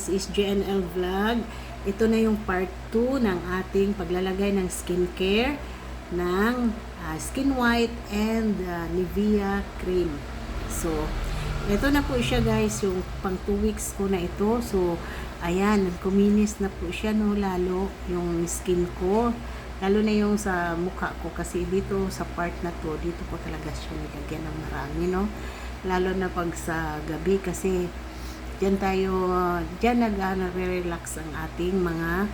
This is JNL Vlog. Ito na yung part 2 ng ating paglalagay ng skincare ng Skin White and Nivea Cream. So, ito na po siya guys, yung pang 2 weeks ko na ito. So, ayan, kuminis na po siya no, lalo yung skin ko. Lalo na yung sa mukha ko kasi dito sa part na to, dito ko talaga siya nilagyan ng marami no. Lalo na pag sa gabi kasi diyan nag-relax ang ating mga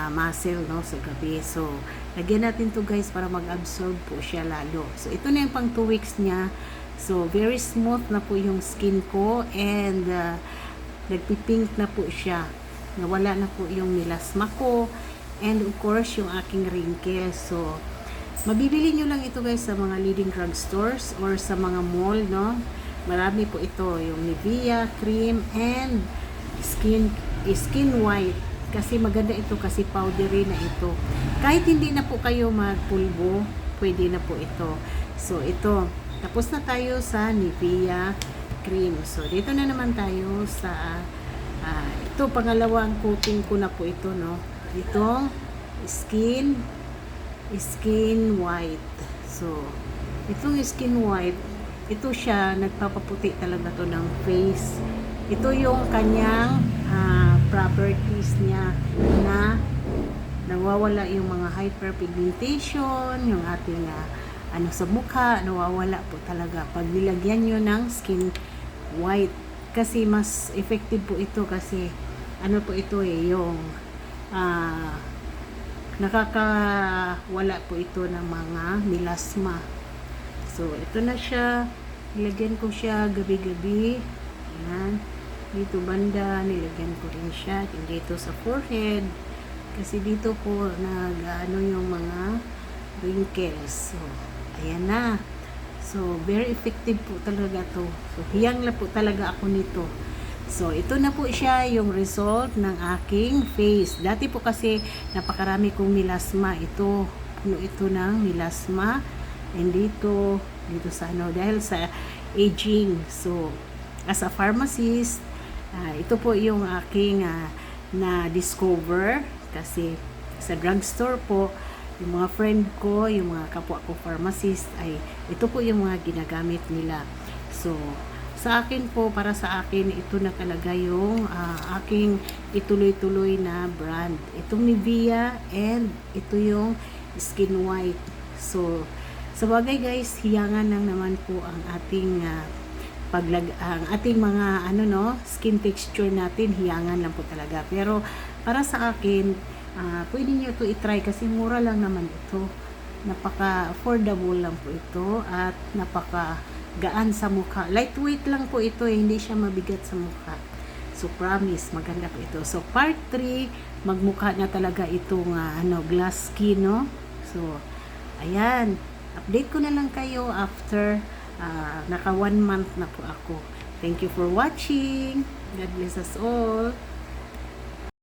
muscle no sa gabi. So, lagyan natin to guys para mag-absorb po siya lalo. So, ito na yung pang 2 weeks niya. So, very smooth na po yung skin ko and nagpipink na po siya. Nawala na po yung melasma ko and of course yung aking wrinkles. So, mabibili nyo lang ito guys sa mga leading drugstores or sa mga mall no. Marami po ito, yung Nivea Cream and Skin White. Kasi maganda ito kasi powdery na ito. Kahit hindi na po kayo magpulbo, pwede na po ito. So, ito. Tapos na tayo sa Nivea Cream. So, dito na naman tayo sa ito, pangalawang coating ko na po ito, no. Itong Skin White. So, itong Skin White, ito siya, nagpapaputi talaga to ng face. Ito yung kanyang properties niya na nawawala yung mga hyperpigmentation, yung ating sa mukha, nawawala po talaga pag nilagyan nyo ng Skin White. Kasi mas effective po ito kasi ano po ito yung nakakawala po ito ng mga melasma. So, ito na siya. Nilagyan ko siya gabi-gabi. Ayan. Dito banda, nilagyan ko rin siya. Dito sa forehead. Kasi dito po yung mga wrinkles. So, ayan na. So, very effective po talaga to. So, hiyang na po talaga ako nito. So, ito na po siya yung result ng aking face. Dati po kasi napakarami kong melasma. Ito, puno ito ng melasma. And dito sa dahil sa aging. So, as a pharmacist, ito po yung aking na-discover kasi sa drugstore po, yung mga friend ko, yung mga kapwa ko pharmacist, ay ito po yung mga ginagamit nila. So, sa akin po, para sa akin, ito na talaga yung aking ituloy-tuloy na brand. Itong Nivea and ito yung Skin White. So, sa bagay guys, hiyangan lang naman po ang ating ang ating mga skin texture natin, hiyangan lang po talaga. Pero para sa akin, pwede niyo to i-try kasi mura lang naman ito. Napaka-affordable lang po ito at napaka-gaan sa mukha. Lightweight lang po ito, hindi siya mabigat sa mukha. So promise, maganda po ito. So part 3, magmukha na talaga itong glass skin, no? So ayan. Update ko na lang kayo after naka 1 month na po ako. Thank you for watching. God bless us all.